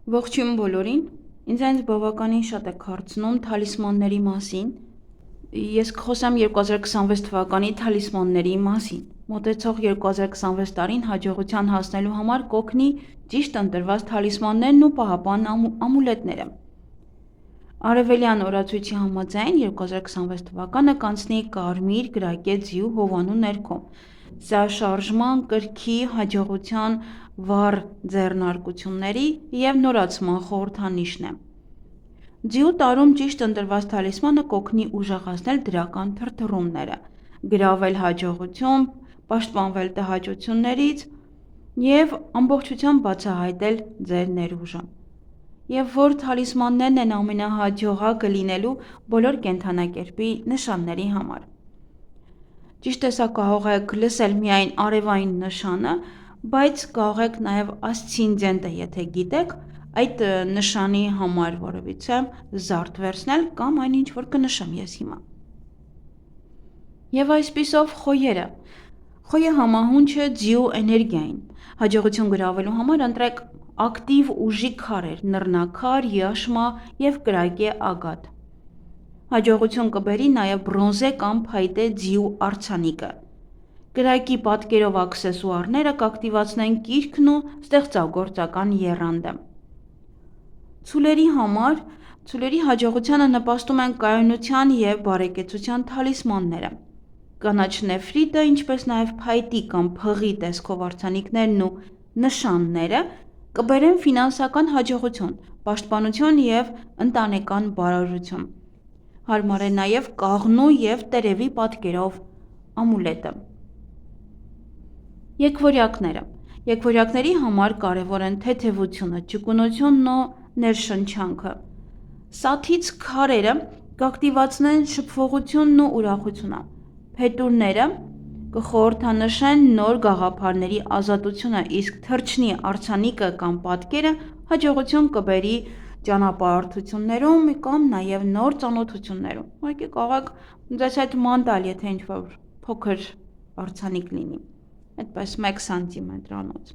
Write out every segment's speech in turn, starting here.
Ողջույն բոլորին, ինձ այնց բավականին շատ եք հարցնում թալիսմանների մասին, ես կխոսեմ 2026 թվականի թալիսմանների մասին, մոտեցող 2026 տարին հաջողության հասնելու համար կօգնի ճիշտ ընտրված թալիսմաններն ու պահապան ամուլետները։ Արևելյան օրացույցի համաձայն 2026 թվականը կանցնի կարմիր կրակե ձիու հովանու ներքո, սա շարժման, կրքի, հաջողության, վառ ձեռնարկությունների և նորացման խորհրդանիշն է։ Ձիու տարում ճիշտ ընտրված թալիսմանը կօգնի ուժեղացնել դրական թրթռումները, գրավել հաջողություն, պաշտպանվել տհաճություններից և ամբողջությամբ բացահայտել ձեր ներուժը։ Եվ որ թալիսմաններն են ամենահաջողակը լինելու բոլոր կենդանակերպի նշանների համար։ Ճիշտ է, սա կարող եք լսել միայն արևային նշանը, բայց կարող եք նաև ասցենդենտը, եթե գիտեք, այդ նշանի համար որևիցե զարդ վերցնել կամ այն ինչ որ կնշեմ ես հիմա։ Եվ այսպիսով խոյերը։ Խոյը համահունչ է ձիու էներգիային։ Հաջողություն գրավելու համար ընտրեք ակտիվ ուժի քարեր՝ նռնակար, յաշմա և կրակե ագաթ։ Հաջողություն կբերի նաև բրոնզե կամ փայտե ձիու արձանիկը։ Կրակի պատկերով աքսեսուարները կակտիվացնեն կիրքն ու ստեղծագործական եռանդը։ Ցուլերի համար ցուլերի հաջողությանը նպաստում են կայունության և բարեկեցության թալիսմանները։ Կանաչ նեֆրիտը, ինչպես նաև փայտի կամ փղի տեսքով արձանիկներն ու նշանները կբերեն ֆինանսական հաջողություն, պաշտպանություն և ընտանեկան բարօրություն։ Հարմար է նաև կաղնու և տերևի պատկերով ամուլետը։ Եկվորյակները։ Եկվորյակների համար կարևոր են թեթևությունը, ճկունությունն ու ներշնչանքը։ Սաթից քարերը կակտիվացնեն շփվողությունն ու ուրախությունը։ Փետուրները կխորհրդանշեն նոր գաղափարների ազատությունը, իսկ թռչնի արձանիկը կամ պատկերը հաջողություն կբերի ճանապարհորդություններում կամ նաև նոր ծանոթություններում։ Ուղղակի կարող եք ձեզ հետ ման տալ, եթե ինչ-որ փոքր արձանիկ լինի, այդպես 1 սանտիմետրանոց։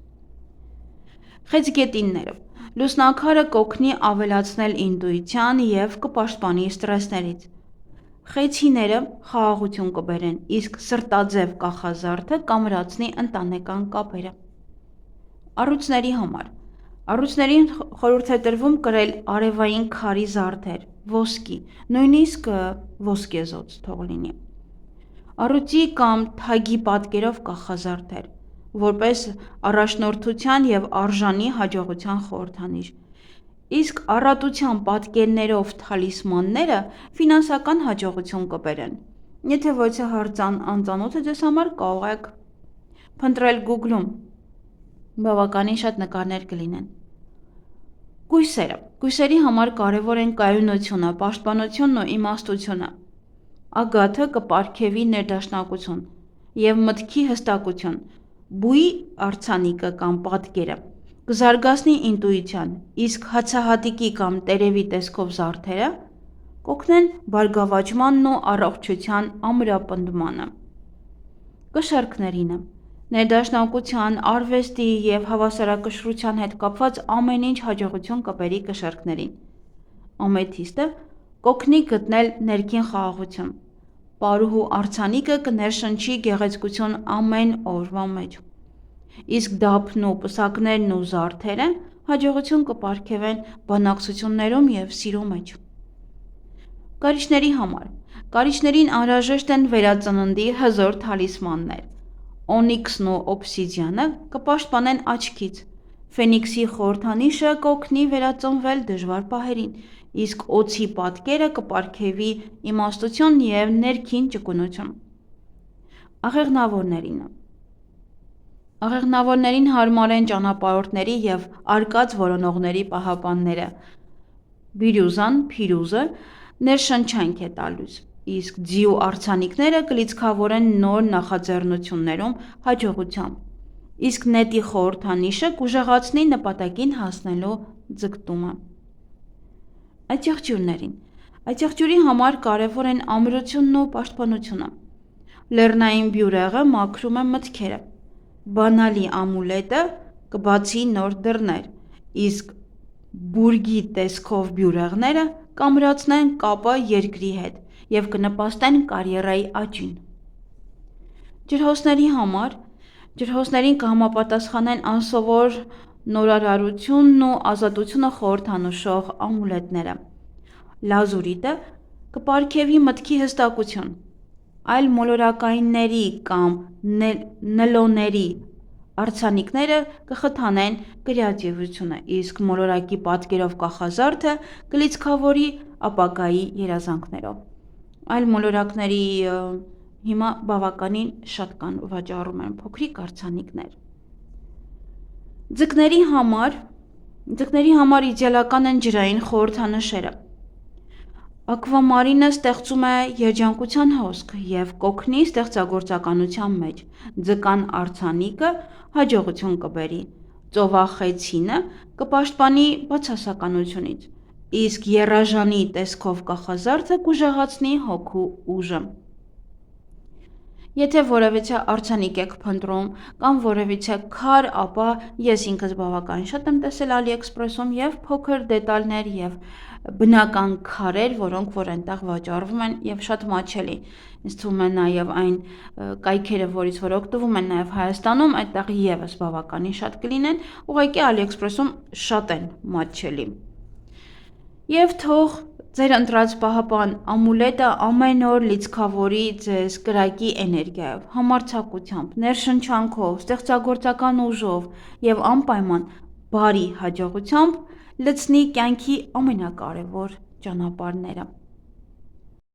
Խեցգետինները։ Լուսնաքարը կօգնի ավելացնել ինտուիցիան և կպաշտպանի սթրեսներից։ Խեցիները խաղաղություն կբերեն, իսկ սրտաձև կախազարդը կամրացնի ընտանեկան կապերը։ Առյուծների համար։ Առյուծներին խորհուրդ է տրվում կրել արևային քարի զարդեր, ոսկի, նույնիսկ ոսկեզոծ թող լինի։ Առյուծի կամ թագի պատկերով կախազարդեր, որպես առաջնորդության և արժանի հաջողության խորհրդանիշ։ Իսկ առատության պատկերներով թալիսմանները ֆինանսական հաջողություն կբերեն։ Եթե ոչինչ անծանոթ է ձեզ համար, կարող եք փնտրել Google-ում, բավականին շատ նկարներ կլինեն։ Կույսերը։ Կույսերի համար կարևոր են կայունությունը, պաշտպանությունն ու իմաստությունը։ Ագաթը կպարգևի ներդաշնակություն և մտքի հստակություն։ Բույի արձանիկը կամ պատկերը կզարգացնի ինտուիցիան, իսկ հացահատիկի կամ տերևի տեսքով զարդերը կօգնեն բարգավաճմանն ու առողջության ամրապնդմանը։ Կշեռքներինը։ Ներդաշնակության, արվեստի և հավասարակշռության հետ կապված ամեն ինչ հաջողություն կբերի կշեռքներին։ Ամեթիստը կօգնի գտնել ներքին խաղաղություն։ Պարուհու արձանիկը կներշնչի գեղեցկություն ամեն օրվա մեջ։ Իսկ դափն ու պսակներն ու զարդերը հաջողություն կպարգևեն բանակցություններում և սիրո մեջ։ Կարիճների համար։ Կարիճներին անհրաժեշտ են վերածննդի հզոր թալիսմաններ։ Օնիքսն ու օբսիդիանը կպաշտպանեն աչքից։ Ֆենիքսի խորհրդանիշը կօգնի վերածնվել դժվար պահերին, իսկ օձի պատկերը կպարգևի իմաստություն և ներքին ճկունություն։ Աղեղնավորներին։ Աղեղնավորներին հարմար են ճանապարհորդների և արկած որոնողների պահապանները։ Բիրյուզան, փիրուզը ներշնչանք է տալիս, իսկ ձիու արձանիկները կլիցքավորեն նոր նախաձեռնություններում հաջողությամբ, իսկ նետի խորհրդանիշը կուժեղացնի նպատակին հասնելու ձգտումը։ Աճեղջյուրներին։ Աճեղջյուրի համար կարևոր են ամրությունն ու պաշտպանությունը։ Լեռնային բյուրեղը մաքրում է մտքերը։ Բանալի ամուլետը կբացի նոր դռներ, իսկ բուրգի տեսքով բյուրեղները կամրացնեն կապը երկրի հետ և կնպաստեն կարիերայի աճին։ Ջրհոսների համար ջրհոսներին կհամապատասխանեն անսովոր նորարարությունն ու ազատությունը խորհրդանշող ամուլետները։ Լազուրիտը կպարգևի մտքի հստակություն, այլ մոլորակայինների կամ նլոների արձանիկները կխթանեն կրեատիվությունը, իսկ մոլորակի պատկերով կախազարդը կլիցքավորի ապագայի երազանքներով։ Այլ մոլորակների հիմա բավականին շատ կան, վաճառում են փոքրիկ արձանիկներ։ Ձկների համար իդեալական են ջրային խորհրդանշերը։ Ակվամարինը ստեղծում է երջանկության հոսք և կօգնի ստեղծագործականության մեջ։ Ձկան արձանիկը հաջողություն կբերի։ Ծովախեցինը կպաշտպանի բացասականությունից, իսկ եռաժանի տեսքով կախազարդը կուժեղացնի հոգու ուժը։ Եթե որևիցե արձանիկ եք փնտրում կամ որևիցե քար, ապա ես ինքս բավական շատ եմ տեսել AliExpress-ում և փոքր դետալներ և բնական քարեր, որոնք որ այնտեղ վաճառվում են և շատ մատչելի։ Ինձ թվում է նաև այն կայքերը, որից որ օգտվում են նաև Հայաստանում, այդտեղ ևս բավականին շատ կլինեն, ուղղակի AliExpress-ում շատ են մատչելի։ Եվ թող ձեր ընտրած պահապան ամուլետը ամեն օր լիցքավորի ձեզ կրակի էներգիայով, համարձակությամբ, ներշնչանքով, ստեղծագործական ուժով և անպայման բարի հաջողությամբ լցնի կյանքի ամենակարևոր ճանապարհները։